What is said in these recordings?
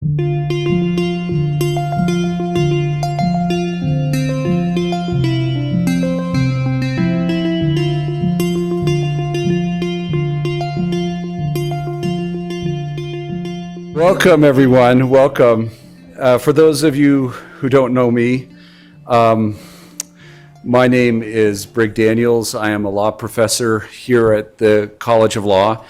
Welcome, everyone. Welcome. For those of you who don't know me, my name is Brig Daniels. I am a law professor here at the College of Law.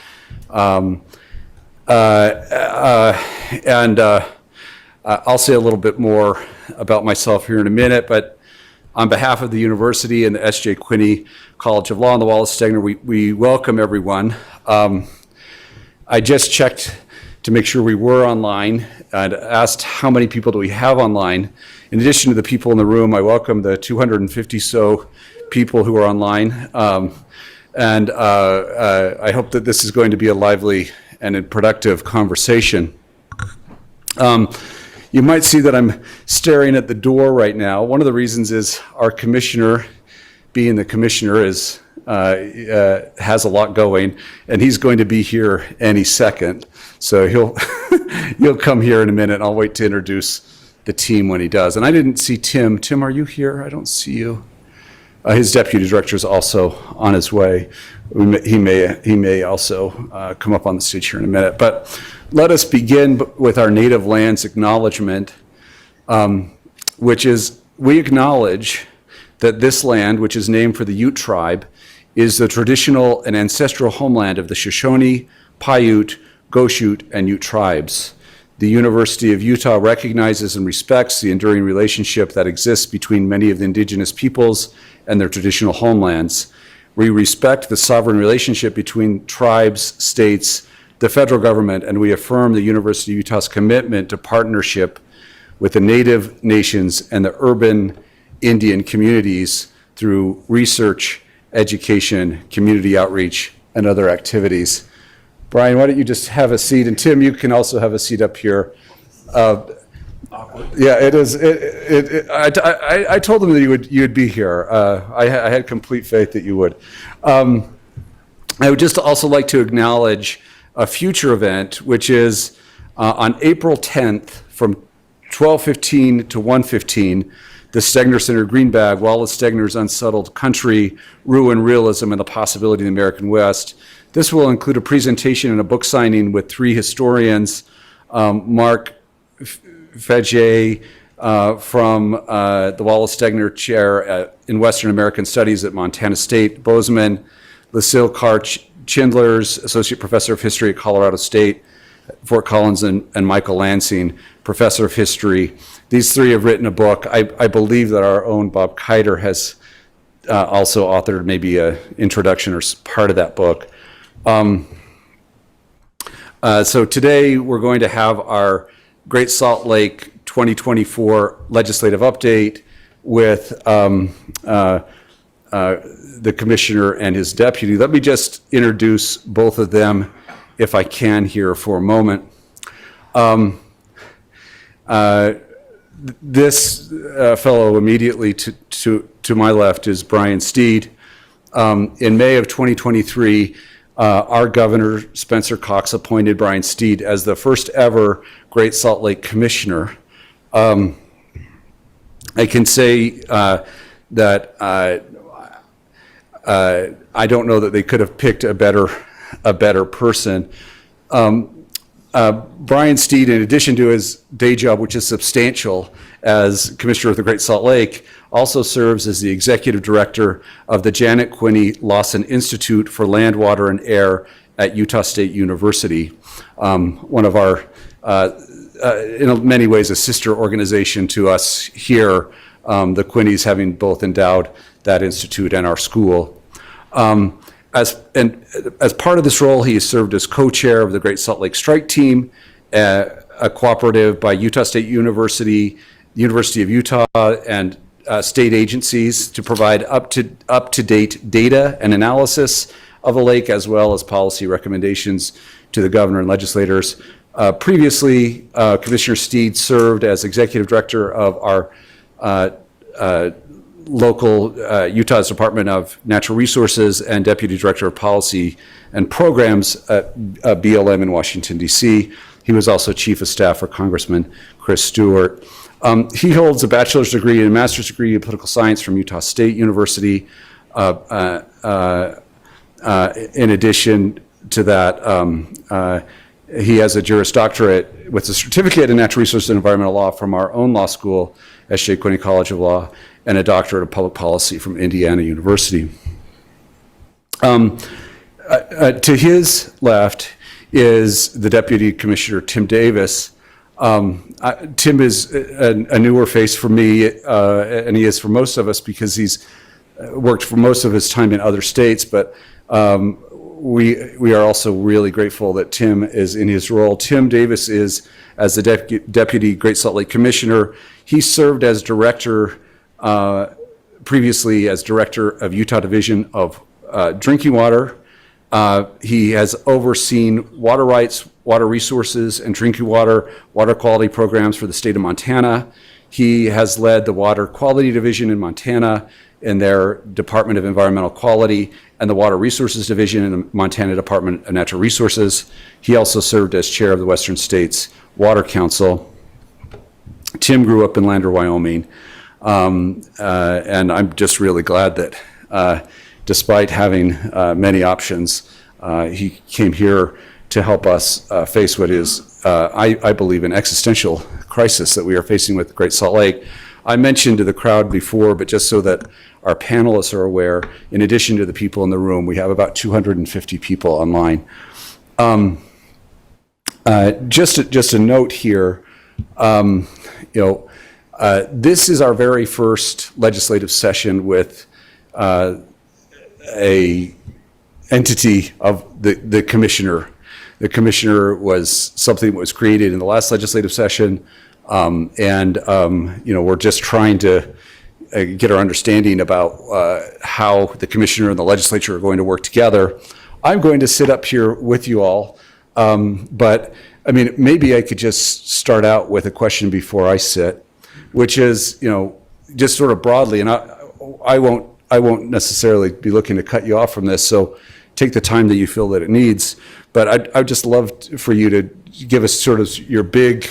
And I'll say a little bit more about myself here in a minute, but on behalf of the university and the S.J. Quinney College of Law and the Wallace Stegner, we welcome everyone. I just checked to make sure we were online and asked how many people do we have online. In addition to the people in the room, I welcome the 250 so people who are online. And I hope that this is going to be a lively and a productive conversation. You might see that I'm staring at the door right now. One of the reasons is our commissioner, being the commissioner, has a lot going, and he's going to be here any second. So he'll come here in a minute. I'll wait to introduce the team when he does. And I didn't see Tim. Tim, are you here? I don't see you. His deputy director is also on his way. He may also come up on the stage here in a minute. But let us begin with our native lands acknowledgement, which is we acknowledge that this land, which is named for the Ute tribe, is the traditional and ancestral homeland of the Shoshone, Paiute, Goshute, and Ute tribes. The University of Utah recognizes and respects the enduring relationship that exists between many of the indigenous peoples and their traditional homelands. We respect the sovereign relationship between tribes, states, the federal government, and we affirm the University of Utah's commitment to partnership with the native nations and the urban Indian communities through research, education, community outreach, and other activities. Brian, why don't you just have a seat? And Tim, you can also have a seat up here. Yeah, it is. I told them that you'd be here. I had complete faith that you would. I would just also like to acknowledge a future event, which is on April 10th from 12:15 to 1:15, the Stegner Center Greenbag, Wallace Stegner's Unsettled Country, Ruin, Realism, and the Possibility of the American West. This will include a presentation and a book signing with three historians, Mark Fedje from the Wallace Stegner Chair in Western American Studies at Montana State, Bozeman, Lucille Carr-Chindlers, Associate Professor of History at Colorado State, Fort Collins, and Michael Lansing, Professor of History. These three have written a book. I believe that our own Bob Kiter has also authored maybe an introduction or part of that book. So today we're going to have our Great Salt Lake 2024 legislative update with the commissioner and his deputy. Let me just introduce both of them if I can here for a moment. This fellow immediately to my left is Brian Steed. In May of 2023, our governor, Spencer Cox, appointed Brian Steed as the first ever Great Salt Lake Commissioner. I can say that I don't know that they could have picked a better person. Brian Steed, in addition to his day job, which is substantial as Commissioner of the Great Salt Lake, also serves as the Executive Director of the Janet Quinney Lawson Institute for Land, Water, and Air at Utah State University, one of our, in many ways, a sister organization to us here, the Quinneys having both endowed that institute and our school. As part of this role, he has served as co-chair of the Great Salt Lake Strike Team, a cooperative by Utah State University, University of Utah, and state agencies to provide up-to-date data and analysis of the lake, as well as policy recommendations to the governor and legislators. Previously, Commissioner Steed served as executive director of our local Utah's Department of Natural Resources and Deputy Director of Policy and Programs at BLM in Washington, D.C. He was also chief of staff for Congressman Chris Stewart. He holds a bachelor's degree and a master's degree in political science from Utah State University. In addition to that, he has a Juris Doctorate with a certificate in natural resources and environmental law from our own law school at Janet Quinney College of Law, and a doctorate of public policy from Indiana University. To his left is the Deputy Commissioner Tim Davis. Tim is a newer face for me, and he is for most of us because he's worked for most of his time in other states, but we are also really grateful that Tim is in his role. Tim Davis is, as the Deputy Great Salt Lake Commissioner, he served as director, previously as director of Utah Division of Drinking Water. He has overseen water rights, water resources, and drinking water quality programs for the state of Montana. He has led the Water Quality Division in Montana in their Department of Environmental Quality, and the Water Resources Division in the Montana Department of Natural Resources. He also served as chair of the Western States Water Council. Tim grew up in Lander, Wyoming, and I'm just really glad that despite having many options, he came here to help us face what is, I believe, an existential crisis that we are facing with Great Salt Lake. I mentioned to the crowd before, but just so that our panelists are aware, in addition to the people in the room, we have about 250 people online. Just a note here, this is our very first legislative session with a entity of the commissioner. The commissioner was something that was created in the last legislative session, we're just trying to get our understanding about how the commissioner and the legislature are going to work together. I'm going to sit up here with you all, but I mean, maybe I could just start out with a question before I sit, which is, just sort of broadly, and I won't necessarily be looking to cut you off from this, so take the time that you feel that it needs. But I'd just love for you to give us sort of your big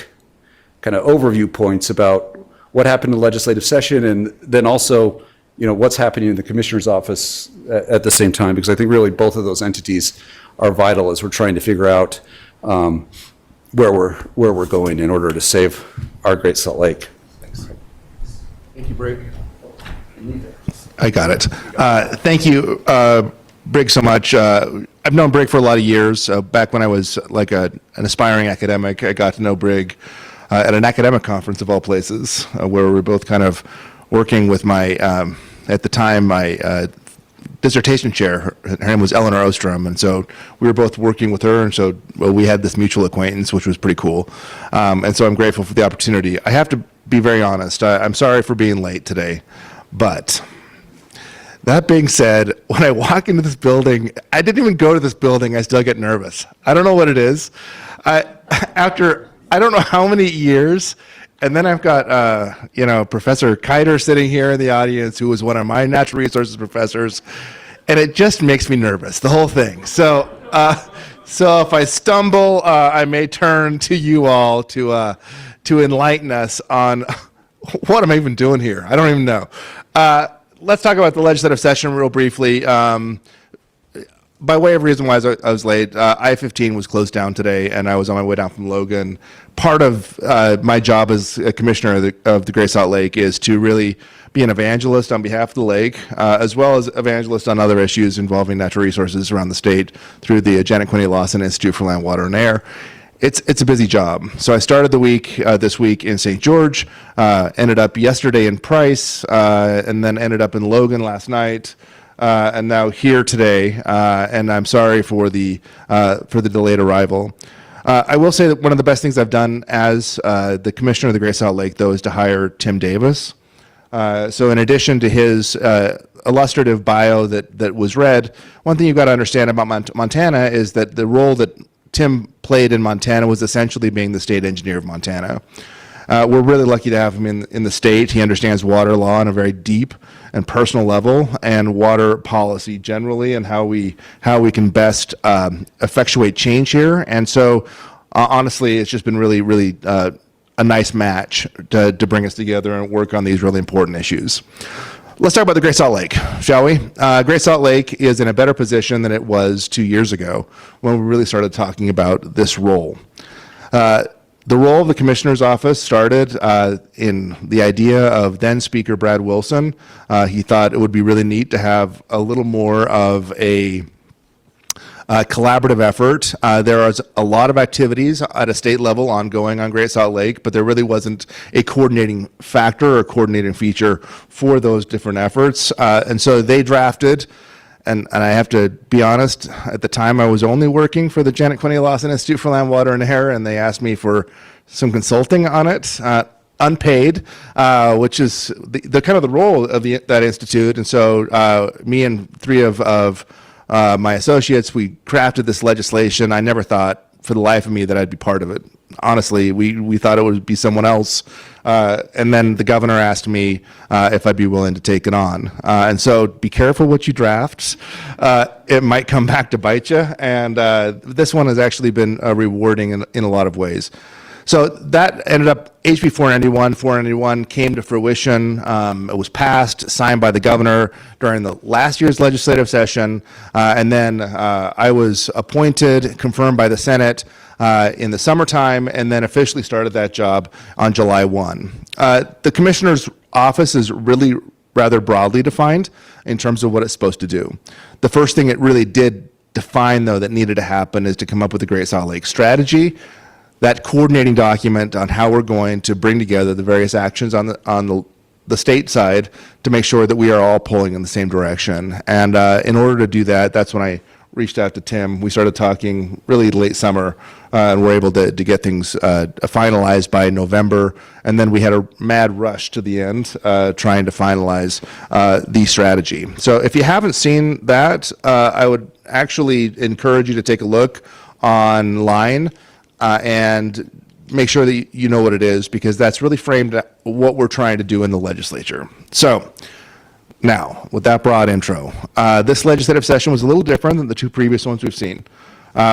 kind of overview points about what happened in the legislative session, and then also, what's happening in the commissioner's office at the same time, because I think really both of those entities are vital as we're trying to figure out where we're going in order to save our Great Salt Lake. Thanks. Thank you, Brig. I got it. Thank you, Brig, so much. I've known Brig for a lot of years. Back when I was like an aspiring academic, I got to know Brig at an academic conference of all places, where we were both kind of working with my, at the time, my dissertation chair. Her name was Eleanor Ostrom, and so we were both working with her, and so we had this mutual acquaintance, which was pretty cool. And so I'm grateful for the opportunity. I have to be very honest. I'm sorry for being late today, but that being said, when I walk into this building, I didn't even go to this building, I still get nervous. I don't know what it is. After I don't know how many years, and then I've got, Professor Kiter sitting here in the audience, who was one of my natural resources professors, and it just makes me nervous, the whole thing. So if I stumble, I may turn to you all to enlighten us on what am I even doing here? I don't even know. Let's talk about the legislative session real briefly. By way of reason why I was late, I-15 was closed down today, and I was on my way down from Logan. Part of my job as a commissioner of the Great Salt Lake is to really be an evangelist on behalf of the lake, as well as evangelist on other issues involving natural resources around the state through the Janet Quinney Lawson Institute for Land, Water, and Air. It's a busy job. So I started the week this week in St. George, ended up yesterday in Price, and then ended up in Logan last night. And now here today, and I'm sorry for the delayed arrival. I will say that one of the best things I've done as the commissioner of the Great Salt Lake, though, is to hire Tim Davis. So in addition to his illustrative bio that was read, one thing you've got to understand about Montana is that the role that Tim played in Montana was essentially being the state engineer of Montana. We're really lucky to have him in the state. He understands water law on a very deep and personal level, and water policy generally, and how we can best effectuate change here. And so honestly, it's just been really, really a nice match to bring us together and work on these really important issues. Let's talk about the Great Salt Lake, shall we? Great Salt Lake is in a better position than it was 2 years ago when we really started talking about this role. The role of the Commissioner's Office started in the idea of then Speaker Brad Wilson. He thought it would be really neat to have a little more of a collaborative effort. There was a lot of activities at a state level ongoing on Great Salt Lake, but there really wasn't a coordinating factor or coordinating feature for those different efforts. And so they drafted, and I have to be honest, at the time I was only working for the Janet Quinney Lawson Institute for Land, Water, and Air, and they asked me for some consulting on it. Unpaid, which is the kind of the role of that institute. And so me and three of my associates, we crafted this legislation. I never thought for the life of me that I'd be part of it. Honestly, we thought it would be someone else. And then the governor asked me if I'd be willing to take it on. And so be careful what you draft. It might come back to bite you. And this one has actually been rewarding in a lot of ways. So that ended up, HB 491 came to fruition. It was passed, signed by the governor during the last year's legislative session. And then I was appointed, confirmed by the Senate in the summertime, and then officially started that job on July 1. The Commissioner's Office is really rather broadly defined in terms of what it's supposed to do. The first thing it really did define, though, that needed to happen is to come up with a Great Salt Lake strategy, that coordinating document on how we're going to bring together the various actions on the state side to make sure that we are all pulling in the same direction. And in order to do that, that's when I reached out to Tim. We started talking really late summer, and we're able to get things finalized by November. And then we had a mad rush to the end trying to finalize the strategy. So if you haven't seen that, I would actually encourage you to take a look online and make sure that you know what it is, because that's really framed what we're trying to do in the legislature. So now, with that broad intro, this legislative session was a little different than the two previous ones we've seen.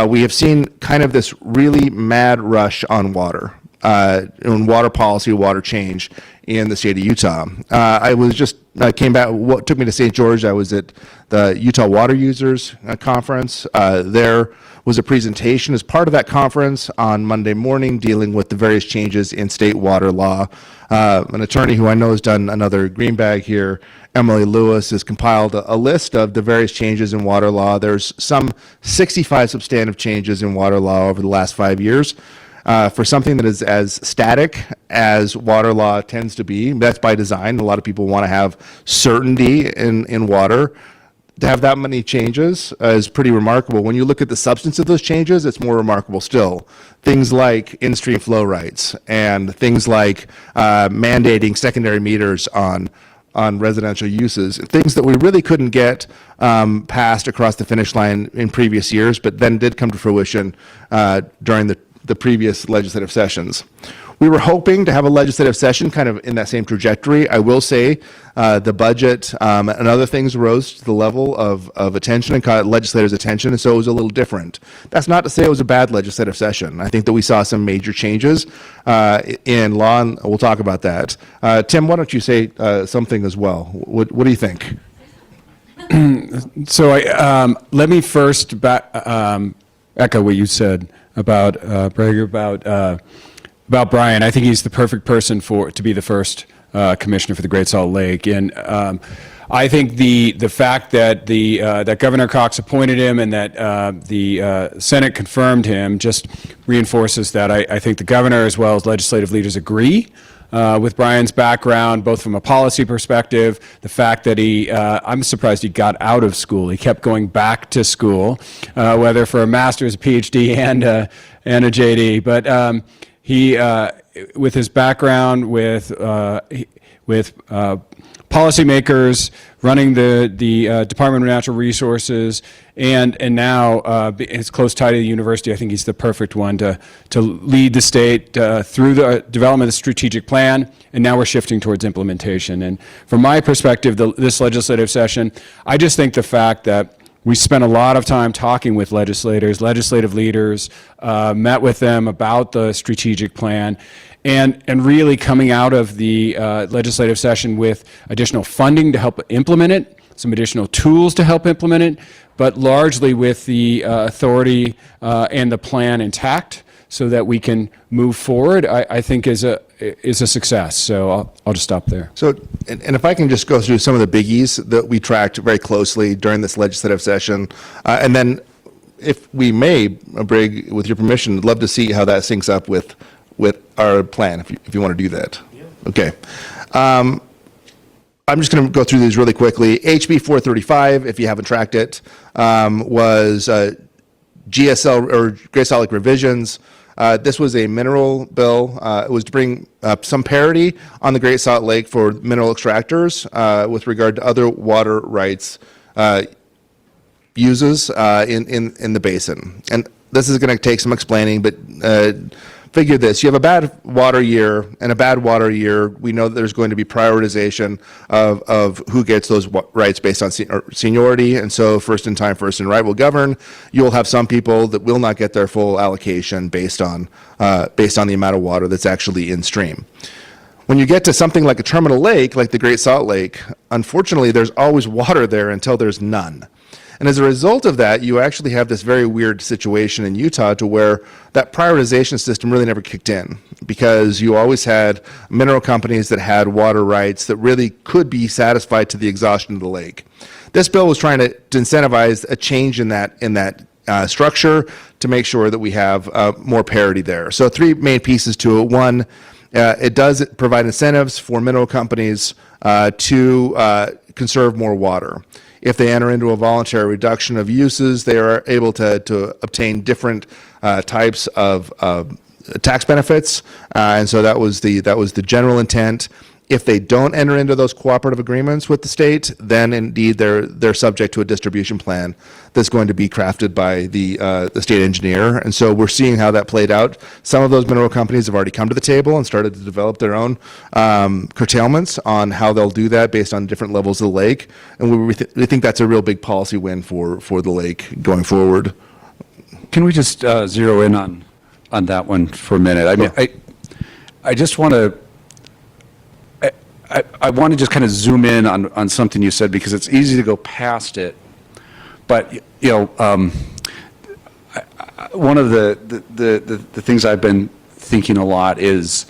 We have seen kind of this really mad rush on water, on water policy, water change in the state of Utah. I came back, what took me to St. George, I was at the Utah Water Users Conference. There was a presentation as part of that conference on Monday morning dealing with the various changes in state water law. An attorney who I know has done another green bag here, Emily Lewis, has compiled a list of the various changes in water law. There's some 65 substantive changes in water law over the last 5 years. For something that is as static as water law tends to be, that's by design. A lot of people want to have certainty in water. To have that many changes is pretty remarkable. When you look at the substance of those changes, it's more remarkable still. Things like in-stream flow rights and things like mandating secondary meters on residential uses, things that we really couldn't get passed across the finish line in previous years, but then did come to fruition during the previous legislative sessions. We were hoping to have a legislative session kind of in that same trajectory. I will say the budget and other things rose to the level of attention and caught legislators' attention, and so it was a little different. That's not to say it was a bad legislative session. I think that we saw some major changes in law, and we'll talk about that. Tim, why don't you say something as well? What do you think? So let me first echo what you said about about Brian. I think he's the perfect person to be the first commissioner for the Great Salt Lake, and I think the fact that that Governor Cox appointed him and that the Senate confirmed him just reinforces that. I think the governor as well as legislative leaders agree with Brian's background, both from a policy perspective, the fact that I'm surprised he got out of school. He kept going back to school, whether for a master's, a PhD, and a JD. But he, with his background with policymakers, running the Department of Natural Resources, and now his close tie to the university, I think he's the perfect one to lead the state through the development of the strategic plan, and now we're shifting towards implementation. And from my perspective, this legislative session, I just think the fact that we spent a lot of time talking with legislators, legislative leaders, met with them about the strategic plan, and really coming out of the legislative session with additional funding to help implement it, some additional tools to help implement it, but largely with the authority and the plan intact so that we can move forward, I think is a success. So I'll just stop there. So, and if I can just go through some of the biggies that we tracked very closely during this legislative session, and then if we may, Brig, with your permission, I'd love to see how that syncs up with our plan, if you want to do that. Yeah. Okay. I'm just going to go through these really quickly. HB 435, if you haven't tracked it, was GSL or Great Salt Lake revisions. This was a mineral bill. It was to bring some parity on the Great Salt Lake for mineral extractors with regard to other water rights uses in the basin. And this is going to take some explaining, but figure this. You have a bad water year and a bad water year. We know that there's going to be prioritization of who gets those rights based on seniority. And so first in time, first in right will govern. You'll have some people that will not get their full allocation based on the amount of water that's actually in stream. When you get to something like a terminal lake, like the Great Salt Lake, unfortunately, there's always water there until there's none. And as a result of that, you actually have this very weird situation in Utah to where that prioritization system really never kicked in, because you always had mineral companies that had water rights that really could be satisfied to the exhaustion of the lake. This bill was trying to incentivize a change in that structure to make sure that we have more parity there. So three main pieces to it. One, it does provide incentives for mineral companies to conserve more water. If they enter into a voluntary reduction of uses, they are able to obtain different types of tax benefits, and so that was the general intent. If they don't enter into those cooperative agreements with the state, then indeed they're subject to a distribution plan that's going to be crafted by the state engineer. And so we're seeing how that played out. Some of those mineral companies have already come to the table and started to develop their own curtailments on how they'll do that based on different levels of the lake. And we think that's a real big policy win for the lake going forward. Can we just zero in on that one for a minute? I mean, I just want to. I want to just kind of zoom in on something you said, because it's easy to go past it. But, you know, one of the things I've been thinking a lot is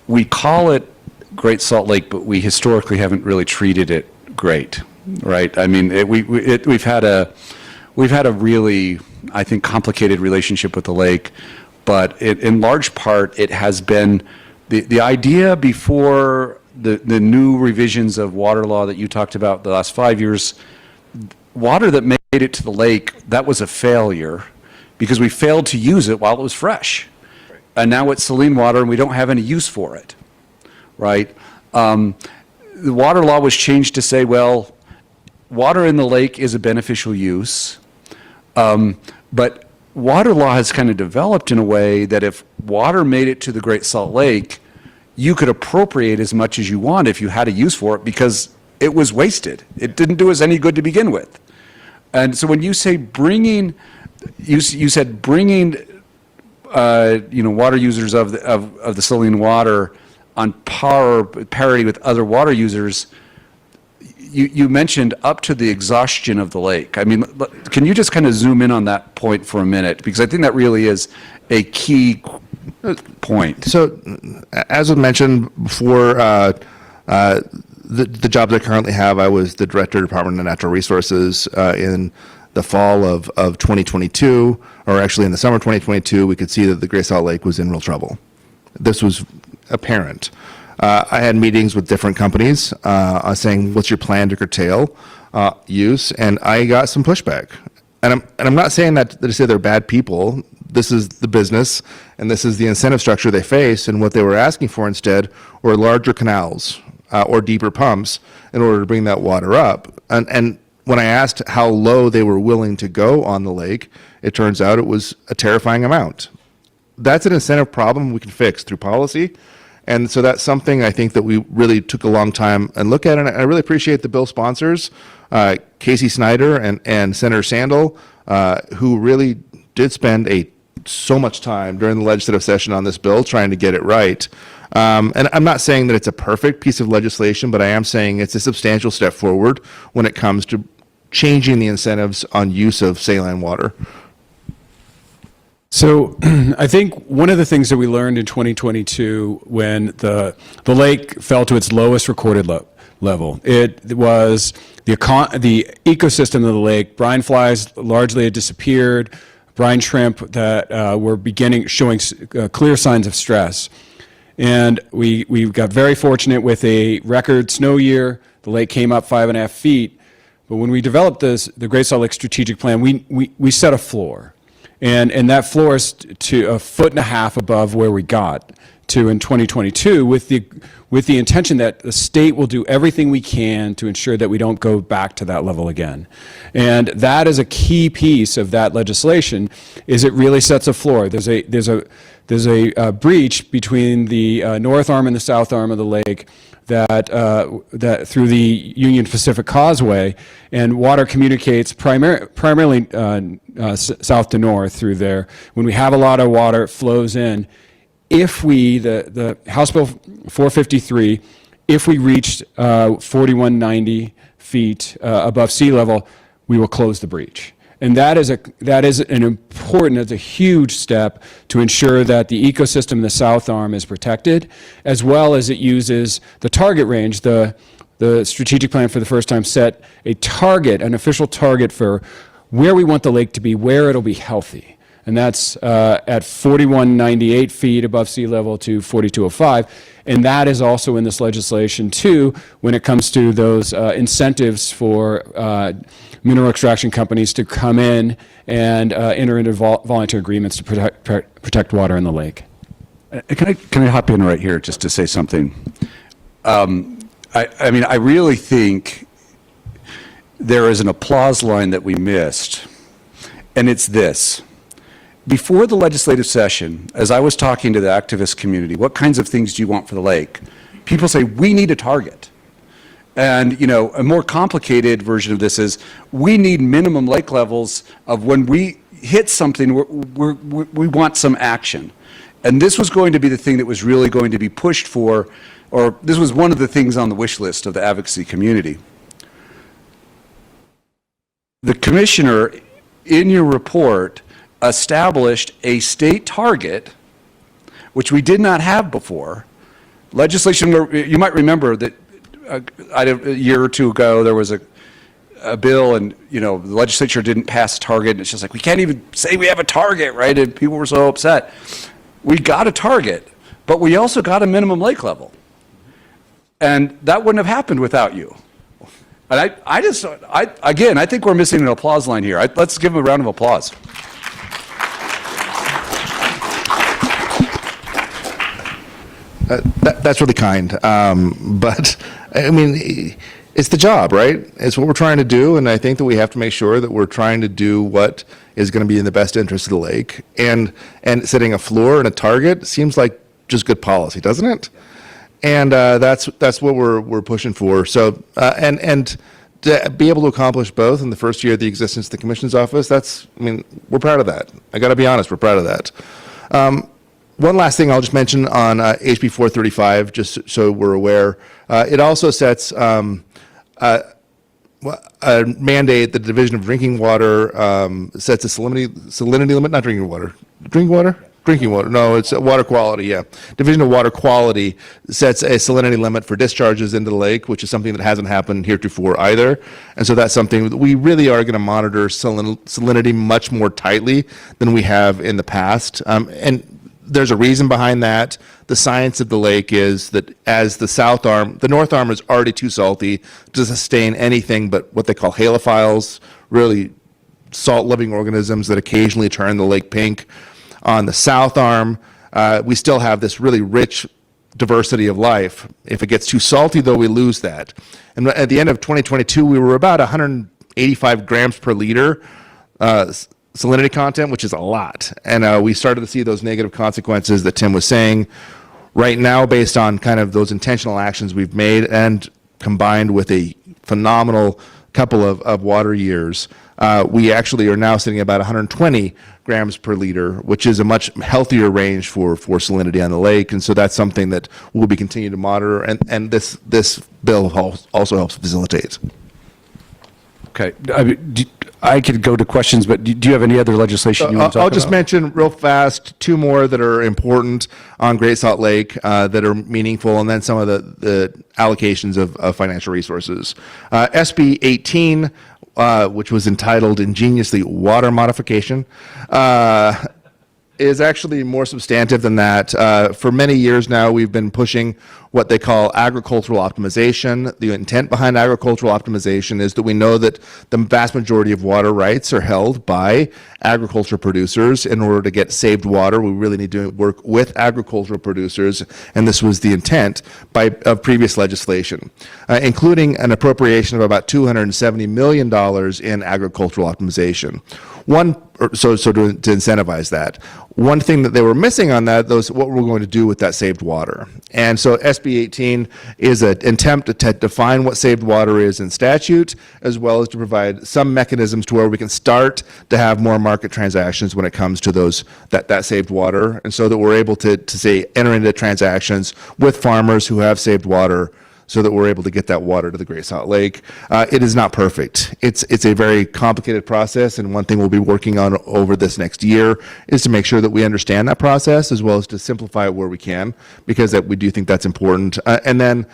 we call it Great Salt Lake, but we historically haven't really treated it great, right? I mean, we've had a really, I think, complicated relationship with the lake, but in large part it has been the idea before the new revisions of water law that you talked about the last 5 years. Water that made it to the lake, that was a failure because we failed to use it while it was fresh. Right. And now it's saline water and we don't have any use for it, right? The water law was changed to say, well, water in the lake is a beneficial use, but water law has kind of developed in a way that if water made it to the Great Salt Lake, you could appropriate as much as you want if you had a use for it because it was wasted. It didn't do us any good to begin with. And so when you say bringing, you said bringing, water users of the saline water on parity with other water users, you mentioned up to the exhaustion of the lake. I mean, can you just kind of zoom in on that point for a minute? Because I think that really is a key point. So, as was mentioned before, the jobs I currently have, I was the Director of Department of Natural Resources in the fall of 2022, or actually in the summer of 2022, we could see that the Great Salt Lake was in real trouble. This was apparent. I had meetings with different companies saying, what's your plan to curtail use? And I got some pushback. And I'm not saying that to say they're bad people. This is the business, and this is the incentive structure they face, and what they were asking for instead were larger canals or deeper pumps in order to bring that water up. And when I asked how low they were willing to go on the lake, it turns out it was a terrifying amount. That's an incentive problem we can fix through policy, And so that's something I think that we really took a long time and look at. And I really appreciate the bill sponsors, Casey Snyder and Senator Sandel, who really did spend so much time during the legislative session on this bill trying to get it right. And I'm not saying that it's a perfect piece of legislation, but I am saying it's a substantial step forward when it comes to changing the incentives on use of saline water. So I think one of the things that we learned in 2022 when the lake fell to its lowest recorded level, it was the ecosystem of the lake. Brine flies largely had disappeared. Brine shrimp that were showing clear signs of stress. And we got very fortunate with a record snow year. The lake came up 5.5 feet. But when we developed the Great Salt Lake Strategic Plan, we set a floor. And that floor is to 1.5 feet above where we got to in 2022 with the intention that the state will do everything we can to ensure that we don't go back to that level again. And that is a key piece of that legislation, is it really sets a floor. There's a breach between the north arm and the south arm of the lake that through the Union Pacific Causeway, and water communicates primarily south to north through there. When we have a lot of water, it flows in. If the House Bill 453, if we reached 4190 feet above sea level, we will close the breach. And that is an important, it's a huge step to ensure that the ecosystem in the South Arm is protected, as well as it uses the target range. The strategic plan for the first time set a target, an official target for where we want the lake to be, where it'll be healthy. And that's at 4198 feet above sea level to 4205. And that is also in this legislation too, when it comes to those incentives for mineral extraction companies to come in and enter into voluntary agreements to protect water in the lake. Can I hop in right here just to say something? I mean, I really think there is an applause line that we missed, and it's this. Before the legislative session, as I was talking to the activist community, what kinds of things do you want for the lake? People say, we need a target. And, you know, a more complicated version of this is, we need minimum lake levels of when we hit something, we want some action. And this was going to be the thing that was really going to be pushed for, or this was one of the things on the wish list of the advocacy community. The commissioner, in your report, established a state target, which we did not have before. Legislation, you might remember that a year or two ago, there was a bill, and you know the legislature didn't pass a target, and it's just like, we can't even say we have a target, right? And people were so upset. We got a target, but we also got a minimum lake level. And that wouldn't have happened without you. And I think we're missing an applause line here. Let's give them a round of applause. That's really kind. But, I mean, it's the job, right? It's what we're trying to do, and I think that we have to make sure that we're trying to do what is going to be in the best interest of the lake. And setting a floor and a target seems like just good policy, doesn't it? And that's what we're pushing for. So, and to be able to accomplish both in the first year of the existence of the Commission's office, we're proud of that. I got to be honest, we're proud of that. One last thing I'll just mention on HB 435, just so we're aware. It also sets a mandate. The Division of Drinking Water sets a salinity limit, not drinking water. Drinking water? Drinking water. No, it's water quality, yeah. Division of Water Quality sets a salinity limit for discharges into the lake, which is something that hasn't happened heretofore either. And so that's something that we really are going to monitor salinity much more tightly than we have in the past. And there's a reason behind that. The science of the lake is that as the north arm is already too salty to sustain anything but what they call halophiles, really salt-loving organisms that occasionally turn the lake pink. On the south arm, we still have this really rich diversity of life. If it gets too salty, though, we lose that. And at the end of 2022, we were about 185 grams per liter salinity content, which is a lot. And we started to see those negative consequences that Tim was saying. Right now, based on kind of those intentional actions we've made and combined with a phenomenal couple of water years, we actually are now sitting at about 120 grams per liter, which is a much healthier range for salinity on the lake. And so that's something that we'll be continuing to monitor, and this bill also helps facilitate. Okay. I could go to questions, but do you have any other legislation you want to talk about? I'll just mention real fast two more that are important on Great Salt Lake that are meaningful, and then some of the allocations of financial resources. SB 18, which was entitled ingeniously Water Modification, is actually more substantive than that. For many years now, we've been pushing what they call agricultural optimization. The intent behind agricultural optimization is that we know that the vast majority of water rights are held by agriculture producers. In order to get saved water, we really need to work with agricultural producers, and this was the intent of previous legislation, including an appropriation of about $270 million in agricultural optimization. So to incentivize that. One thing that they were missing on that, though, is what we're going to do with that saved water. And so SB 18 is an attempt to define what saved water is in statute, as well as to provide some mechanisms to where we can start to have more market transactions when it comes to that saved water. And so that we're able to say, enter into transactions with farmers who have saved water, so that we're able to get that water to the Great Salt Lake. It is not perfect. It's a very complicated process, and one thing we'll be working on over this next year is to make sure that we understand that process, as well as to simplify it where we can, because we do think that's important. And then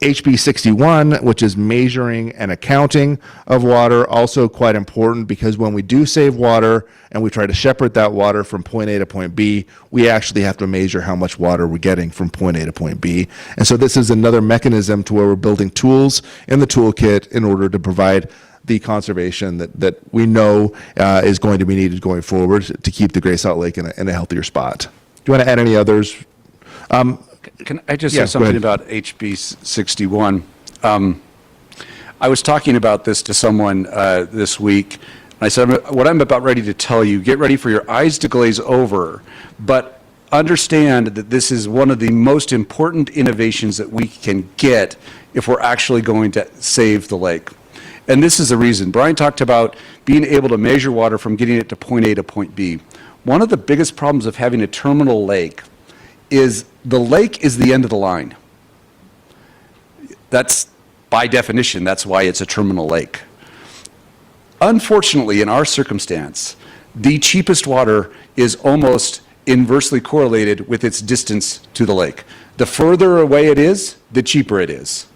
HB 61, which is measuring and accounting of water, also quite important, because when we do save water and we try to shepherd that water from point A to point B, we actually have to measure how much water we're getting from point A to point B. And so this is another mechanism to where we're building tools in the toolkit in order to provide the conservation that we know is going to be needed going forward to keep the Great Salt Lake in a healthier spot. Do you want to add any others? Can I just say something about HB 61? I was talking about this to someone this week. I said, what I'm about ready to tell you, get ready for your eyes to glaze over, but understand that this is one of the most important innovations that we can get if we're actually going to save the lake. And this is the reason. Brian talked about being able to measure water from getting it to point A to point B. One of the biggest problems of having a terminal lake is the lake is the end of the line. That's, by definition, that's why it's a terminal lake. Unfortunately, in our circumstance, the cheapest water is almost inversely correlated with its distance to the lake. The further away it is, the cheaper it is.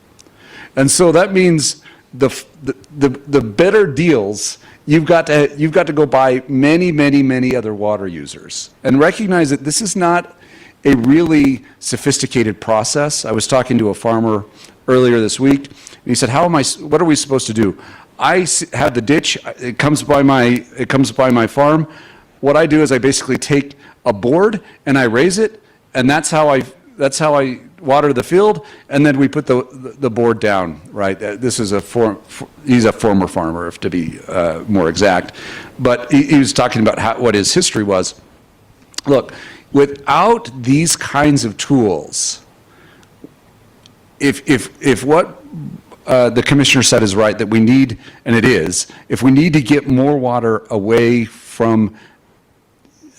And so that means the better deals, you've got to go buy many other water users. And recognize that this is not a really sophisticated process. I was talking to a farmer earlier this week, and he said, what are we supposed to do? I have the ditch, it comes by my farm. What I do is I basically take a board and I raise it, and that's how I water the field, and then we put the board down, right? This is he's a former farmer, if to be more exact, but he was talking about what his history was. Look, without these kinds of tools, if what the commissioner said is right, that we need, and it is, if we need to get more water away from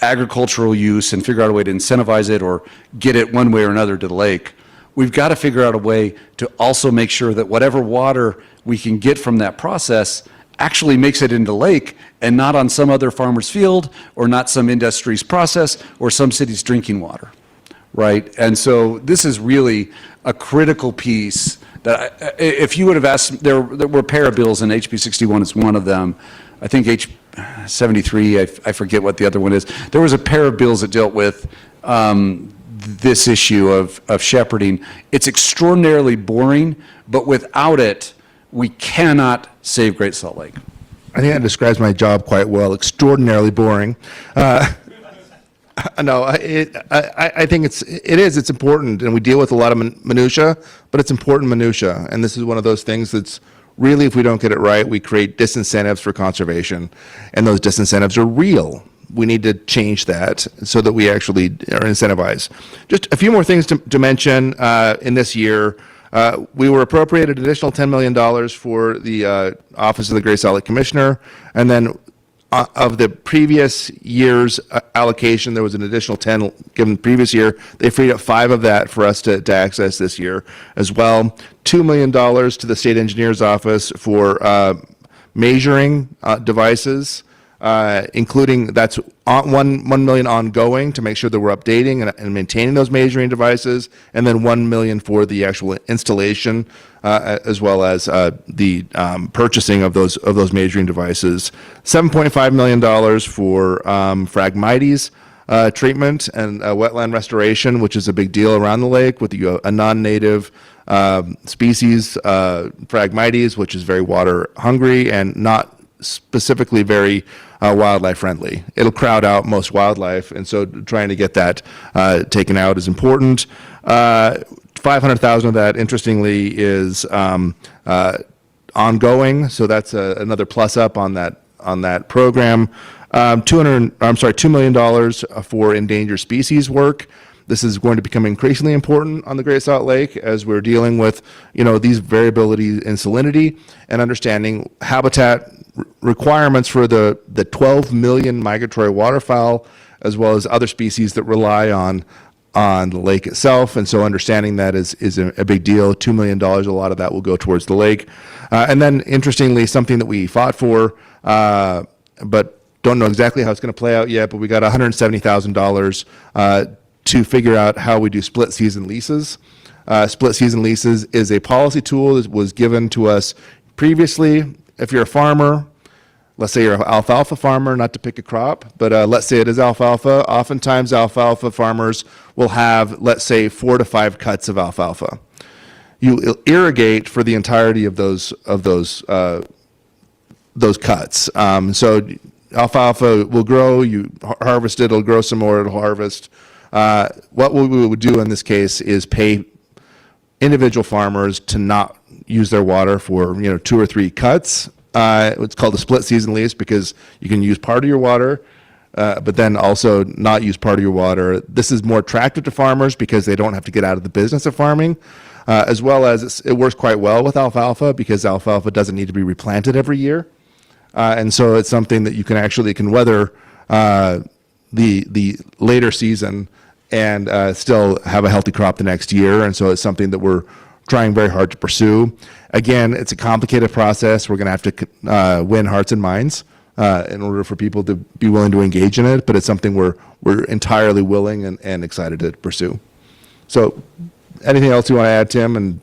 agricultural use and figure out a way to incentivize it or get it one way or another to the lake, we've got to figure out a way to also make sure that whatever water we can get from that process actually makes it into the lake and not on some other farmer's field or not some industry's process or some city's drinking water, right? And so this is really a critical piece that if you would have asked, there were para-bills, and HB 61 is one of them. I think HB 73, I forget what the other one is. There was a pair of bills that dealt with this issue of shepherding. It's extraordinarily boring, but without it, we cannot save Great Salt Lake. I think that describes my job quite well. Extraordinarily boring. No, I think it's important, and we deal with a lot of minutia, but it's important minutia, and this is one of those things that's really, if we don't get it right, we create disincentives for conservation, and those disincentives are real. we need to change that so that we actually are incentivized. Just a few more things to mention in this year. We were appropriated additional $10 million for the Office of the Great Salt Lake Commissioner, and then of the previous year's allocation, there was an additional 10 given the previous year. They freed up 5 of that for us to access this year as well. $2 million to the state engineer's office for measuring devices, including that's $1 million ongoing to make sure that we're updating and maintaining those measuring devices, and then $1 million for the actual installation, as well as the purchasing of those measuring devices. $7.5 million for Phragmites treatment and wetland restoration, which is a big deal around the lake with a non-native species, Phragmites, which is very water hungry and not specifically very wildlife friendly. It'll crowd out most wildlife, and so trying to get that taken out is important. 500,000 of that, interestingly, is ongoing, so that's another plus up on that program. $2 million for endangered species work. This is going to become increasingly important on the Great Salt Lake as we're dealing with, these variabilities in salinity and understanding habitat requirements for the 12 million migratory waterfowl, as well as other species that rely on the lake itself. And so understanding that is a big deal. $2 million, a lot of that will go towards the lake. And then interestingly, something that we fought for, but don't know exactly how it's going to play out yet, but we got $170,000 to figure out how we do split season leases. Split season leases is a policy tool that was given to us previously. If you're a farmer, let's say you're an alfalfa farmer, not to pick a crop, but let's say it is alfalfa. Oftentimes alfalfa farmers will have, let's say, 4 to 5 cuts of alfalfa. You irrigate for the entirety of those cuts. So alfalfa will grow, you harvest it, it'll grow some more, it'll harvest. What we would do in this case is pay individual farmers to not use their water for 2 or 3 cuts. It's called a split season lease because you can use part of your water, but then also not use part of your water. This is more attractive to farmers because they don't have to get out of the business of farming, as well as it works quite well with alfalfa because alfalfa doesn't need to be replanted every year. And so it's something that you can weather the later season and still have a healthy crop the next year. And so it's something that we're trying very hard to pursue. Again, it's a complicated process. We're going to have to win hearts and minds in order for people to be willing to engage in it, but it's something we're entirely willing and excited to pursue. So anything else you want to add, Tim? And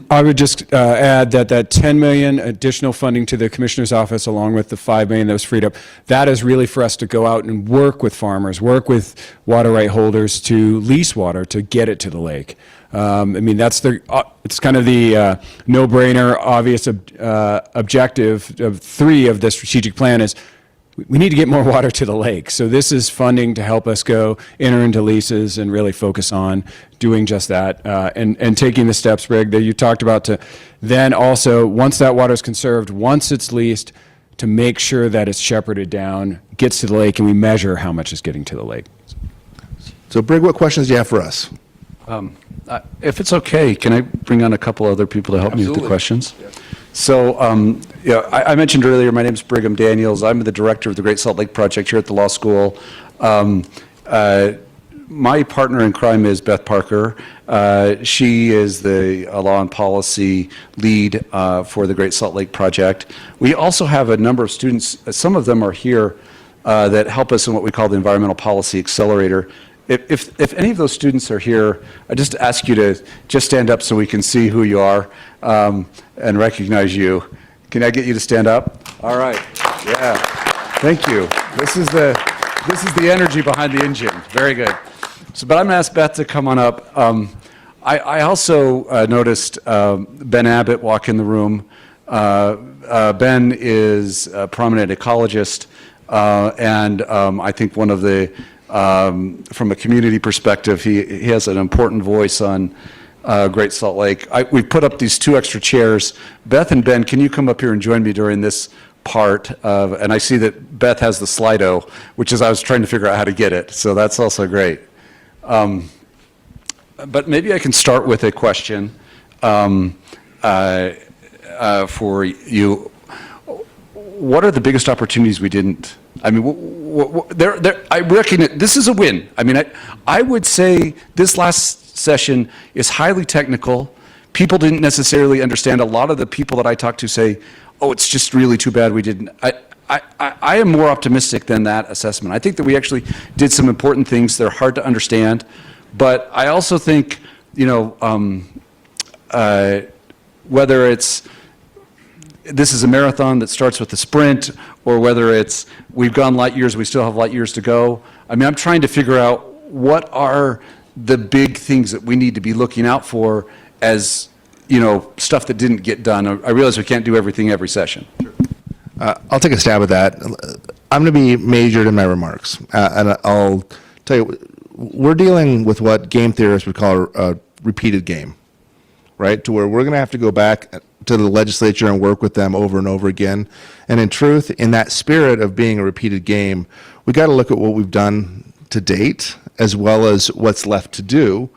I would just add that $10 million additional funding to the Commissioner's office, along with the $5 million that was freed up, that is really for us to go out and work with farmers, work with water right holders to lease water to get it to the lake. That's it's kind of the no-brainer, obvious objective of 3 of the strategic plan is we need to get more water to the lake. So this is funding to help us enter into leases and really focus on doing just that and taking the steps, Brig, that you talked about to then also, once that water is conserved, once it's leased, to make sure that it's shepherded down, gets to the lake, and we measure how much is getting to the lake. so Brig, what questions do you have for us? If it's okay, can I bring on a couple other people to help me with the questions? Yeah. So, I mentioned earlier, my name is Brigham Daniels. I'm the director of the Great Salt Lake Project here at the law school. My partner in crime is Beth Parker. She is the law and policy lead for the Great Salt Lake Project. We also have a number of students, some of them are here, that help us in what we call the Environmental Policy Accelerator. If any of those students are here, I just ask you to just stand up so we can see who you are and recognize you. Can I get you to stand up? All right. Yeah. Thank you. This is the energy behind the engine. Very good. So, but I'm going to ask Beth to come on up. I also noticed Ben Abbott walk in the room. Ben is a prominent ecologist, and I think one of the from a community perspective, he has an important voice on Great Salt Lake. We've put up these 2 extra chairs. Beth and Ben, can you come up here and join me during this part of, and I see that Beth has the Slido, which is I was trying to figure out how to get it, so that's also great. But maybe I can start with a question for you. What are the biggest opportunities we didn't? I mean, I recognize this is a win. I mean, I would say this last session is highly technical. People didn't necessarily understand. A lot of the people that I talked to say, "Oh, it's just really too bad we didn't." I am more optimistic than that assessment. I think that we actually did some important things. They're hard to understand, but I also think, whether it's this is a marathon that starts with a sprint, or whether it's we've gone light years, we still have light years to go. I mean, I'm trying to figure out what are the big things that we need to be looking out for as, stuff that didn't get done. I realize we can't do everything every session. I'll take a stab at that. I'm going to be measured in my remarks, and I'll tell you, we're dealing with what game theorists would call a repeated game, right? To where we're going to have to go back to the legislature and work with them over and over again. And in truth, in that spirit of being a repeated game, we got to look at what we've done to date as well as what's left to do.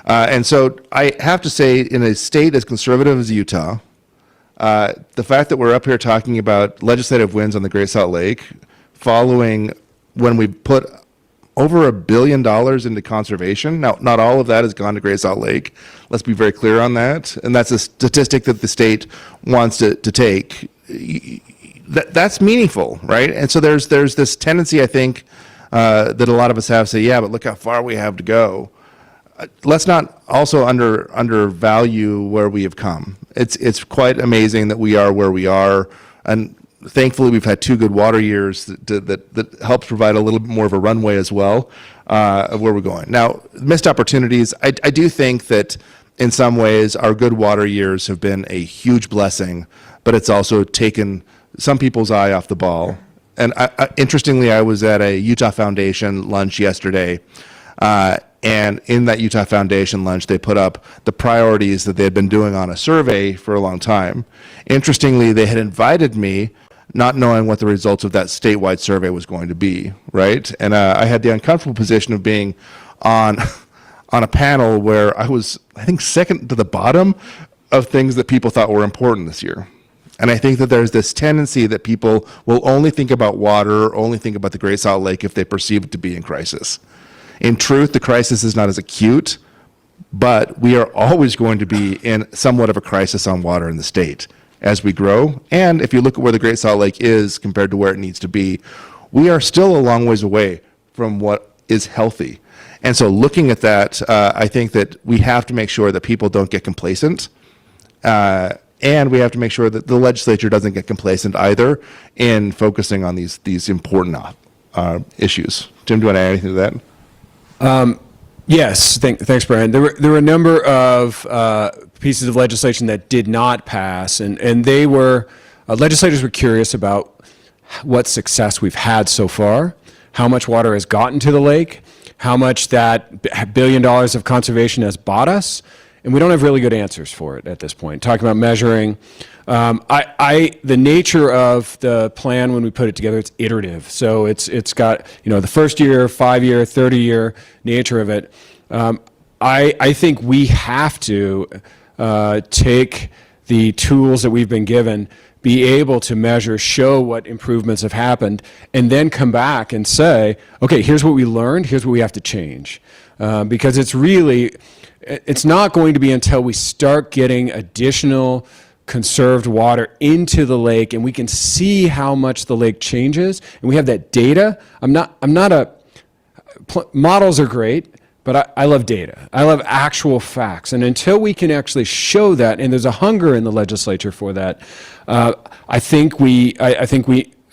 And so I have to say, in a state as conservative as Utah, the fact that we're up here talking about legislative wins on the Great Salt Lake following when we put over $1 billion into conservation. Now, not all of that has gone to Great Salt Lake. Let's be very clear on that. And that's a statistic that the state wants to take. That's meaningful, right? And so there's this tendency, I think, that a lot of us have to say, yeah, but look how far we have to go. Let's not also undervalue where we have come. It's quite amazing that we are where we are, and thankfully we've had 2 good water years that helps provide a little bit more of a runway as well of where we're going. Now, missed opportunities, I do think that in some ways our good water years have been a huge blessing, but it's also taken some people's eye off the ball. And interestingly, I was at a Utah Foundation lunch yesterday, and in that Utah Foundation lunch, they put up the priorities that they had been doing on a survey for a long time. Interestingly, they had invited me, not knowing what the results of that statewide survey was going to be, right? And I had the uncomfortable position of being on a panel where I was, I think, second to the bottom of things that people thought were important this year. And I think that there's this tendency that people will only think about water, only think about the Great Salt Lake if they perceive it to be in crisis. In truth, the crisis is not as acute, but we are always going to be in somewhat of a crisis on water in the state as we grow. And if you look at where the Great Salt Lake is compared to where it needs to be, we are still a long ways away from what is healthy. And so looking at that, I think that we have to make sure that people don't get complacent. And we have to make sure that the legislature doesn't get complacent either in focusing on these important issues. Jim, do you want to add anything to that? Yes, thanks, Brian. There were a number of pieces of legislation that did not pass, and they were, legislators were curious about what success we've had so far, how much water has gotten to the lake, how much that $1 billion of conservation has bought us, and we don't have really good answers for it at this point. Talking about measuring, the nature of the plan when we put it together, it's iterative. So it's got, the first year, 5-year, 30-year nature of it. I think we have to take the tools that we've been given, be able to measure, show what improvements have happened, and then come back and say, okay, here's what we learned, here's what we have to change. Because it's not going to be until we start getting additional conserved water into the lake and we can see how much the lake changes and we have that data. Models are great, but I love data. I love actual facts. And until we can actually show that, and there's a hunger in the legislature for that,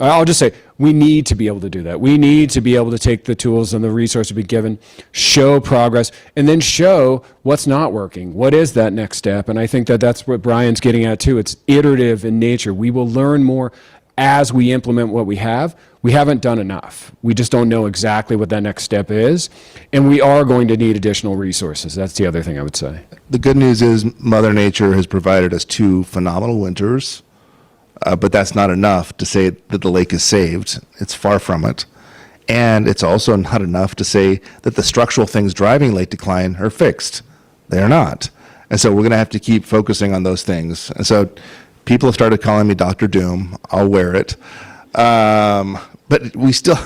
I'll just say, we need to be able to do that. We need to be able to take the tools and the resources we've been given, show progress, and then show what's not working. What is that next step? And I think that that's what Brian's getting at too. It's iterative in nature. We will learn more as we implement what we have. We haven't done enough. We just don't know exactly what that next step is. And we are going to need additional resources. That's the other thing I would say. The good news is Mother Nature has provided us 2 phenomenal winters. but that's not enough to say that the lake is saved. It's far from it. And it's also not enough to say that the structural things driving lake decline are fixed. They are not. And so we're going to have to keep focusing on those things. And so people have started calling me Dr. Doom. I'll wear it. But we still,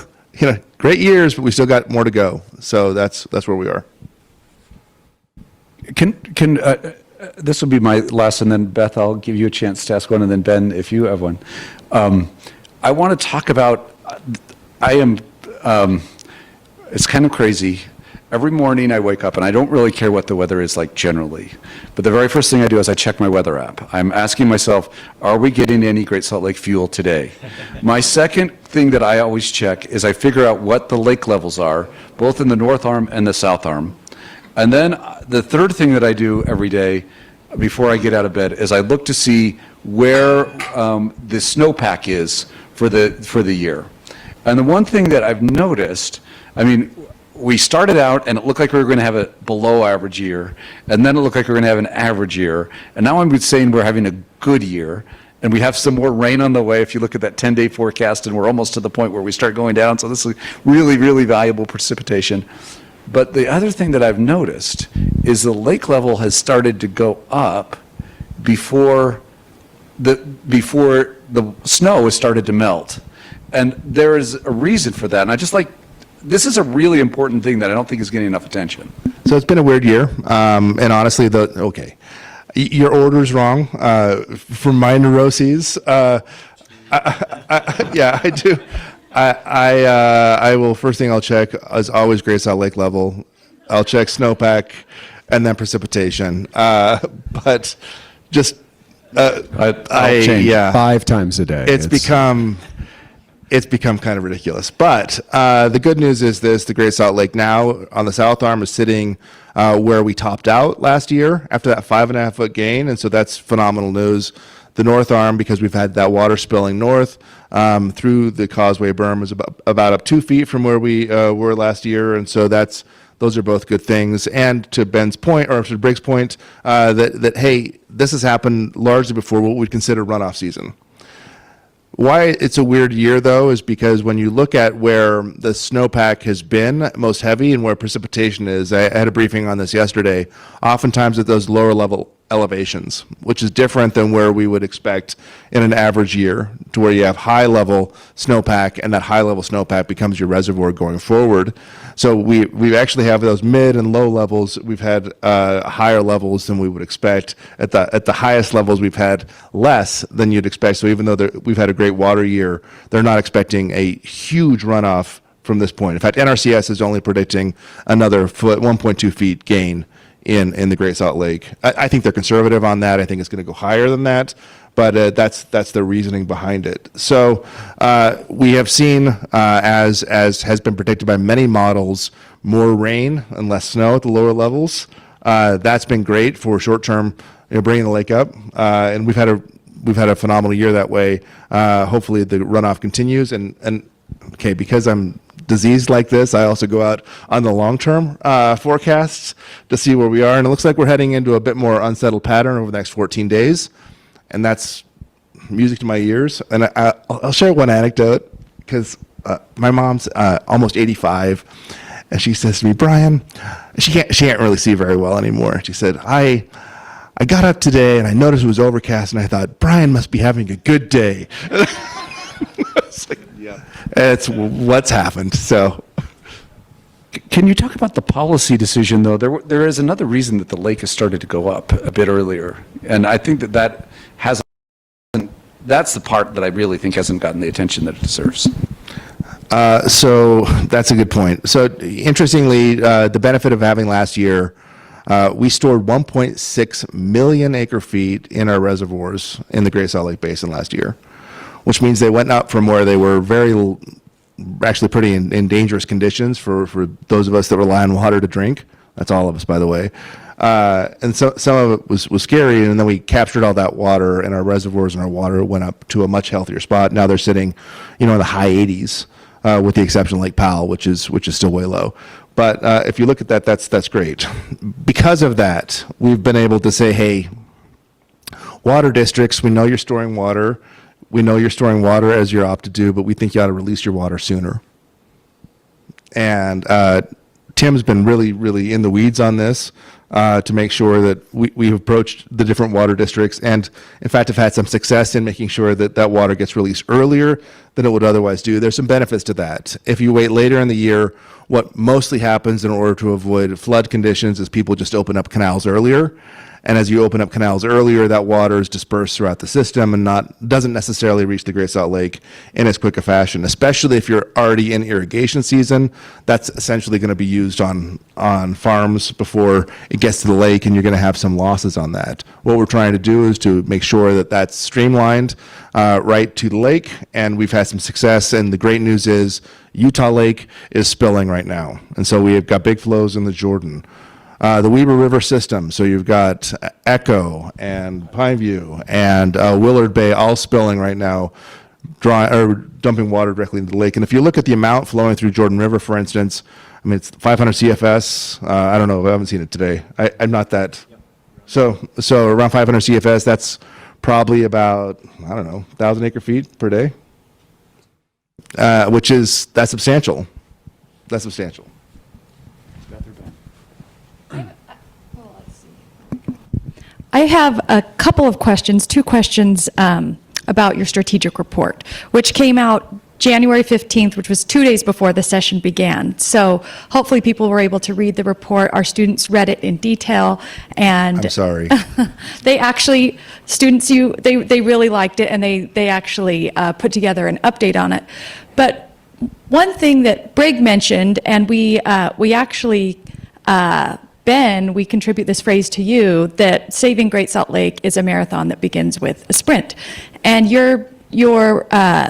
great years, but we still got more to go. So that's where we are. This will be my last, and then Beth, I'll give you a chance to ask one, and then Ben, if you have one. I want to talk about, it's kind of crazy. Every morning I wake up, and I don't really care what the weather is like generally, but the very first thing I do is I check my weather app. I'm asking myself, are we getting any Great Salt Lake fuel today? My second thing that I always check is I figure out what the lake levels are, both in the North Arm and the South Arm. And then the third thing that I do every day before I get out of bed is I look to see where the snowpack is for the year. And the one thing that I've noticed, we started out and it looked like we were going to have a below average year, and then it looked like we were going to have an average year, and now I'm saying we're having a good year, and we have some more rain on the way if you look at that 10-day forecast, and we're almost to the point where we start going down, so this is really, really valuable precipitation. But the other thing that I've noticed is the lake level has started to go up before the snow has started to melt. And there is a reason for that, and this is a really important thing that I don't think is getting enough attention. So it's been a weird year, and honestly, your order's wrong. For my neuroses, yeah, I do. I will, first thing I'll check is always Great Salt Lake level. I'll check snowpack and then precipitation. But just, I'll change 5 times a day. It's become kind of ridiculous. But the good news is the Great Salt Lake now on the South Arm is sitting where we topped out last year after that 5.5 foot gain. And so that's phenomenal news. The North Arm, because we've had that water spilling north through the Causeway berm, is about up 2 feet from where we were last year. And so those are both good things. And to Ben's point, or to Briggs' point, that hey, this has happened largely before what we'd consider runoff season. Why it's a weird year, though, is because when you look at where the snowpack has been most heavy and where precipitation is, I had a briefing on this yesterday, oftentimes at those lower level elevations, which is different than where we would expect in an average year, to where you have high level snowpack, and that high level snowpack becomes your reservoir going forward. So we actually have those mid and low levels. We've had higher levels than we would expect. At the highest levels, we've had less than you'd expect. So even though we've had a great water year, they're not expecting a huge runoff from this point. In fact, NRCS is only predicting another 1.2 feet gain in the Great Salt Lake. I think they're conservative on that. I think it's going to go higher than that, but that's the reasoning behind it. So we have seen, as has been predicted by many models, more rain and less snow at the lower levels. That's been great for short-term, bringing the lake up, and we've had a phenomenal year that way. Hopefully the runoff continues, and because I'm diseased like this, I also go out on the long-term forecasts to see where we are, and it looks like we're heading into a bit more unsettled pattern over the next 14 days, and that's music to my ears. And I'll share one anecdote, because my mom's almost 85, and she says to me, Brian, she can't really see very well anymore. She said, I got up today and I noticed it was overcast, and I thought, Brian must be having a good day. It's like, yeah, it's what's happened. So, can you talk about the policy decision, though? There is another reason that the lake has started to go up a bit earlier, and I think that's the part that I really think hasn't gotten the attention that it deserves. So that's a good point. So interestingly, the benefit of having last year, we stored 1.6 million acre feet in our reservoirs in the Great Salt Lake Basin last year, which means they went up from where they were actually pretty in dangerous conditions for those of us that rely on water to drink. That's all of us, by the way. And so some of it was scary, and then we captured all that water, and our reservoirs and our water went up to a much healthier spot. Now they're sitting, in the high 80s, with the exception of Lake Powell, which is still way low. But if you look at that, that's great. Because of that, we've been able to say, hey, water districts, we know you're storing water. We know you're storing water as you're opt to do, but we think you ought to release your water sooner. And Tim's been really, really in the weeds on this to make sure that we've approached the different water districts and, in fact, have had some success in making sure that that water gets released earlier than it would otherwise do. There's some benefits to that. If you wait later in the year, what mostly happens in order to avoid flood conditions is people just open up canals earlier. And as you open up canals earlier, that water is dispersed throughout the system and doesn't necessarily reach the Great Salt Lake in as quick a fashion, especially if you're already in irrigation season. That's essentially going to be used on farms before it gets to the lake, and you're going to have some losses on that. What we're trying to do is to make sure that that's streamlined right to the lake, and we've had some success. And the great news is Utah Lake is spilling right now, and so we have got big flows in the Jordan. The Weber River system, so you've got Echo and Pineview and Willard Bay all spilling right now, dumping water directly into the lake. And if you look at the amount flowing through Jordan River, for instance, I mean, it's 500 CFS. I don't know, I haven't seen it today. I'm not that. So around 500 CFS, that's probably about, I don't know, 1,000 acre feet per day, that's substantial. That's substantial. I have a couple of questions, two questions about your strategic report, which came out January 15th, which was 2 days before the session began. So hopefully people were able to read the report. Our students read it in detail, and I'm sorry. they actually, they really liked it, and they actually put together an update on it. But one thing that Brig mentioned, and we actually, Ben, we contribute this phrase to you, that saving Great Salt Lake is a marathon that begins with a sprint. And your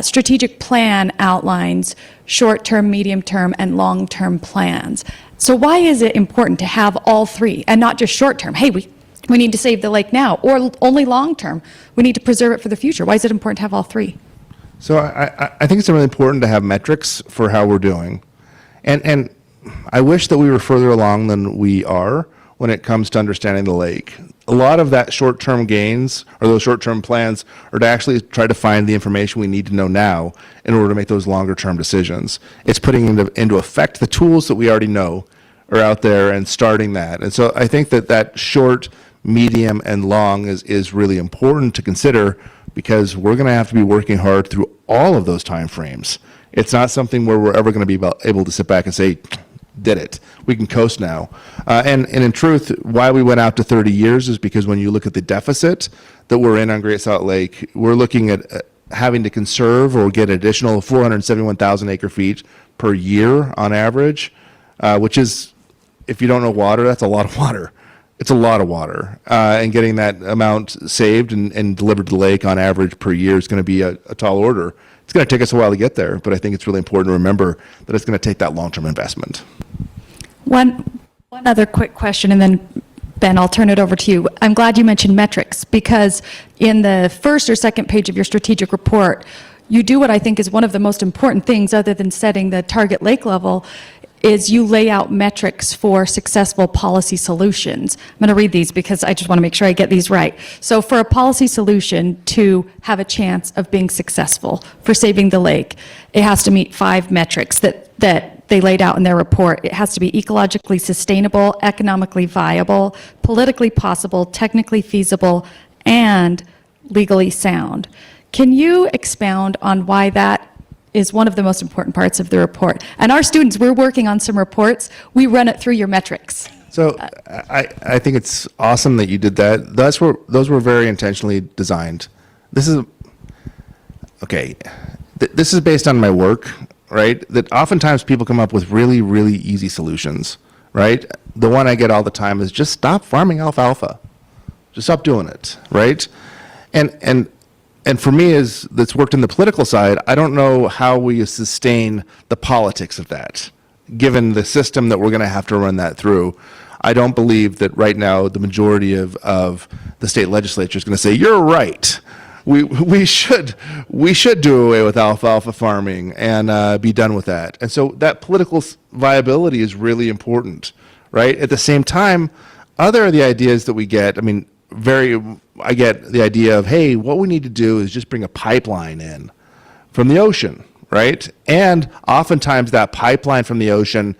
strategic plan outlines short-term, medium-term, and long-term plans. So why is it important to have all three and not just short-term? Hey, we need to save the lake now, or only long-term. We need to preserve it for the future. Why is it important to have all three? So I think it's really important to have metrics for how we're doing. And I wish that we were further along than we are when it comes to understanding the lake. A lot of that short-term gains, or those short-term plans, are to actually try to find the information we need to know now in order to make those longer-term decisions. It's putting into effect the tools that we already know are out there and starting that. And so I think that short, medium, and long is really important to consider, because we're going to have to be working hard through all of those time frames. It's not something where we're ever going to be able to sit back and say, did it. We can coast now. And in truth, why we went out to 30 years is because when you look at the deficit that we're in on Great Salt Lake, we're looking at having to conserve or get additional 471,000 acre feet per year on average, which is, if you don't know water, that's a lot of water. It's a lot of water. And getting that amount saved and delivered to the lake on average per year is going to be a tall order. It's going to take us a while to get there, but I think it's really important to remember that it's going to take that long-term investment. One other quick question, and then, Ben, I'll turn it over to you. I'm glad you mentioned metrics, because in the first or second page of your strategic report, you do what I think is one of the most important things, other than setting the target lake level, is you lay out metrics for successful policy solutions. I'm going to read these because I just want to make sure I get these right. So for a policy solution to have a chance of being successful for saving the lake, it has to meet 5 metrics that they laid out in their report. It has to be ecologically sustainable, economically viable, politically possible, technically feasible, and legally sound. Can you expound on why that is one of the most important parts of the report? And our students, we're working on some reports. We run it through your metrics. So I think it's awesome that you did that. Those were very intentionally designed. This is, okay, this is based on my work, right? That oftentimes people come up with really, really easy solutions, right? The one I get all the time is just stop farming alfalfa. Just stop doing it, right? And for me, that's worked in the political side, I don't know how we sustain the politics of that, given the system that we're going to have to run that through. I don't believe that right now the majority of the state legislature is going to say, you're right. We should do away with alfalfa farming and be done with that. And so that political viability is really important, right? At the same time, other of the ideas that we get, I mean, I get the idea of, hey, what we need to do is just bring a pipeline in from the ocean, right? And oftentimes that pipeline from the ocean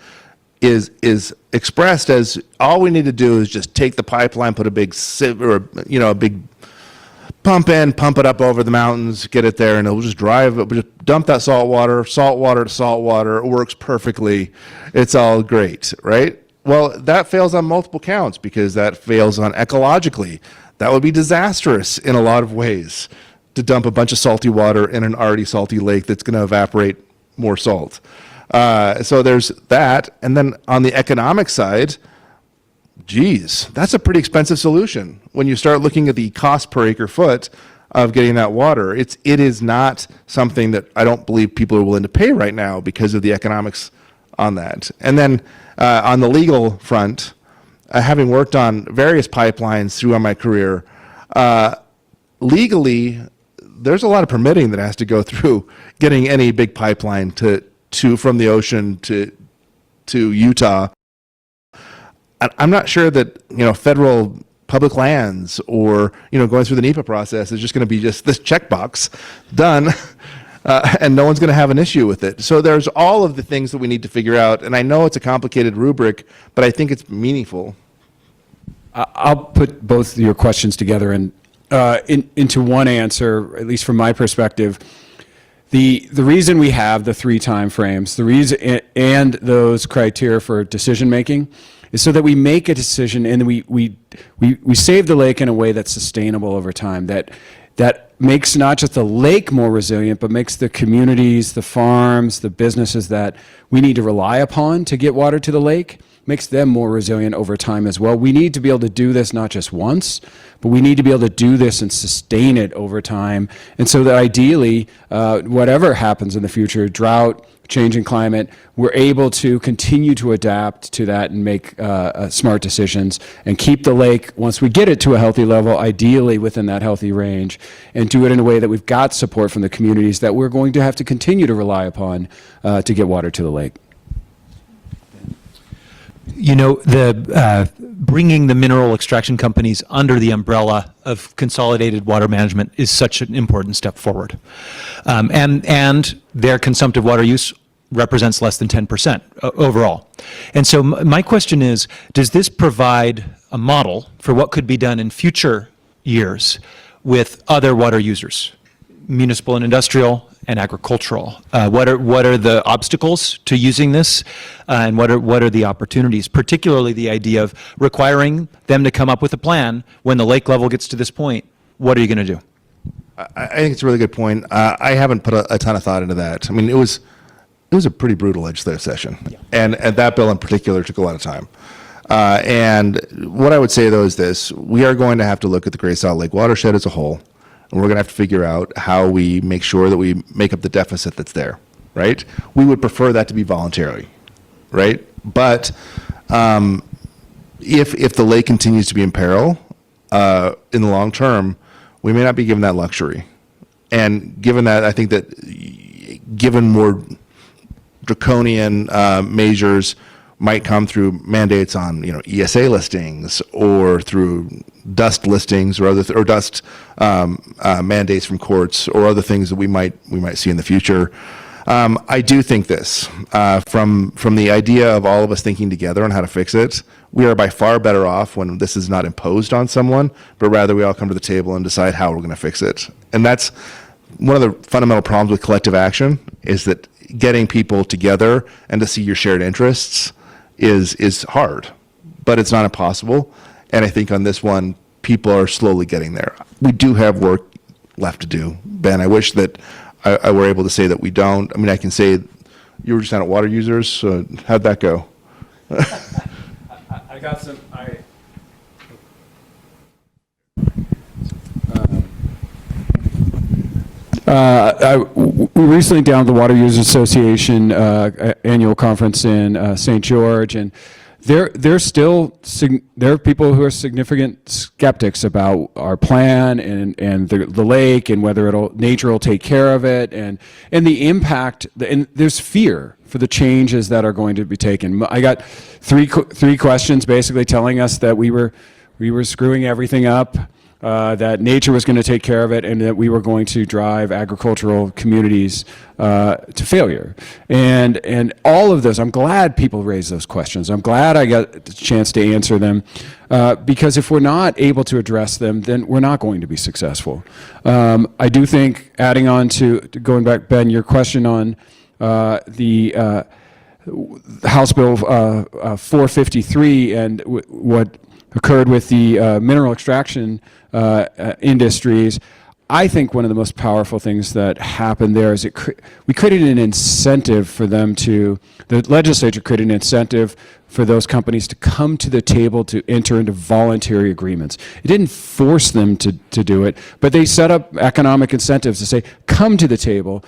is expressed as all we need to do is just take the pipeline, put a big sieve or a big pump in, pump it up over the mountains, get it there, and it'll just just dump that salt water to salt water. It works perfectly. It's all great, right? Well, that fails on multiple counts because that fails on ecologically. That would be disastrous in a lot of ways to dump a bunch of salty water in an already salty lake that's going to evaporate more salt. So there's that. And then on the economic side, geez, that's a pretty expensive solution when you start looking at the cost per acre foot of getting that water. It is not something that I don't believe people are willing to pay right now because of the economics on that. And then on the legal front, having worked on various pipelines throughout my career, legally, there's a lot of permitting that has to go through getting any big pipeline from the ocean to Utah. I'm not sure that federal public lands or going through the NEPA process is just going to be just this checkbox done, and no one's going to have an issue with it. So there's all of the things that we need to figure out, and I know it's a complicated rubric, but I think it's meaningful. I'll put both of your questions together into one answer, at least from my perspective. The reason we have the 3 time frames, the reason and those criteria for decision making is so that we make a decision and we save the lake in a way that's sustainable over time, that makes not just the lake more resilient, but makes the communities, the farms, the businesses that we need to rely upon to get water to the lake, makes them more resilient over time as well. We need to be able to do this not just once, but we need to be able to do this and sustain it over time. And so that ideally, whatever happens in the future, drought, changing climate, we're able to continue to adapt to that and make smart decisions and keep the lake, once we get it to a healthy level, ideally within that healthy range, and do it in a way that we've got support from the communities that we're going to have to continue to rely upon to get water to the lake. The bringing the mineral extraction companies under the umbrella of consolidated water management is such an important step forward. And their consumptive water use represents less than 10% overall. And so my question is, does this provide a model for what could be done in future years with other water users, municipal and industrial and agricultural? What are the obstacles to using this, and what are the opportunities? Particularly the idea of requiring them to come up with a plan when the lake level gets to this point. What are you going to do? I think it's a really good point. I haven't put a ton of thought into that. I mean, it was a pretty brutal legislative session, and that bill in particular took a lot of time. And what I would say though is this: we are going to have to look at the Great Salt Lake watershed as a whole. And we're going to have to figure out how we make sure that we make up the deficit that's there, right? We would prefer that to be voluntary, right? But if the lake continues to be in peril in the long term, we may not be given that luxury. And given that, I think that given more draconian measures might come through mandates on ESA listings or through dust listings or dust mandates from courts or other things that we might see in the future. I do think this from the idea of all of us thinking together on how to fix it. We are by far better off when this is not imposed on someone, but rather we all come to the table and decide how we're going to fix it. And that's one of the fundamental problems with collective action, is that getting people together and to see your shared interests is hard, but it's not impossible. And I think on this one, people are slowly getting there. We do have work left to do. Ben, I wish that I were able to say that we don't. I mean, I can say you were just on at Water Users, so how'd that go? I got some, we recently down at the Water Users Association annual conference in St. George, and there are people who are significant skeptics about our plan and the lake and whether nature will take care of it and the impact, and there's fear for the changes that are going to be taken. I got three questions basically telling us that we we were screwing everything up, that nature was going to take care of it, and that we were going to drive agricultural communities to failure. And all of those, I'm glad people raised those questions. I'm glad I got the chance to answer them, because if we're not able to address them, then we're not going to be successful. I do think, adding on to going back, Ben, your question on the House Bill 453 and what occurred with the mineral extraction industries, I think one of the most powerful things that happened there is we created an incentive for them the legislature created an incentive for those companies to come to the table to enter into voluntary agreements. It didn't force them to do it, but they set up economic incentives to say, come to the table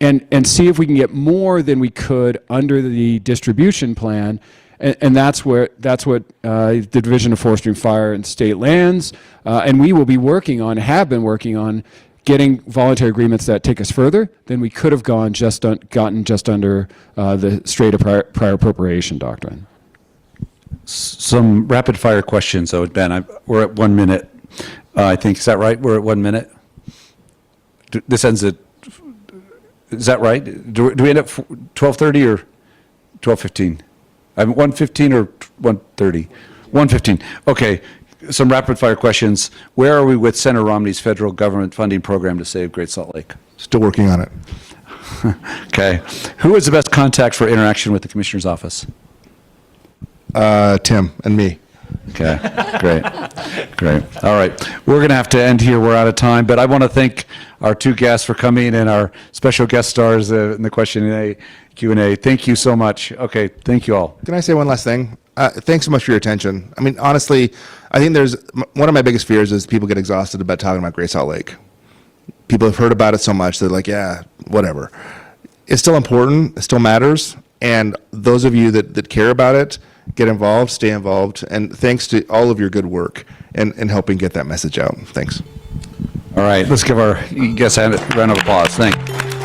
and see if we can get more than we could under the distribution plan. And that's what the Division of Forestry and Fire and State Lands, and we will be working on, have been working on, getting voluntary agreements that take us further than we could have gotten just under the straight prior appropriation doctrine. Some rapid fire questions, though, Ben. We're at 1 minute. I think, is that right? We're at 1 minute. This ends at. Is that right? Do we end at 12:30 or 12:15? 1:15 or 1:30? 1:15. Okay. Some rapid fire questions. Where are we with Senator Romney's federal government funding program to save Great Salt Lake? Still working on it. Okay. Who is the best contact for interaction with the commissioner's office? Tim and me. Okay, great, great. All right, we're going to have to end here. We're out of time, but I want to thank our two guests for coming and our special guest stars in the Q&A. Thank you so much. Okay, thank you all. Can I say one last thing? Thanks so much for your attention. I mean, honestly, I think one of my biggest fears is people get exhausted about talking about Great Salt Lake. People have heard about it so much, they're like, yeah, whatever. It's still important, it still matters, and those of you that care about it, get involved, stay involved, and thanks to all of your good work in helping get that message out. Thanks. All right, let's give our guests a round of applause. Thanks.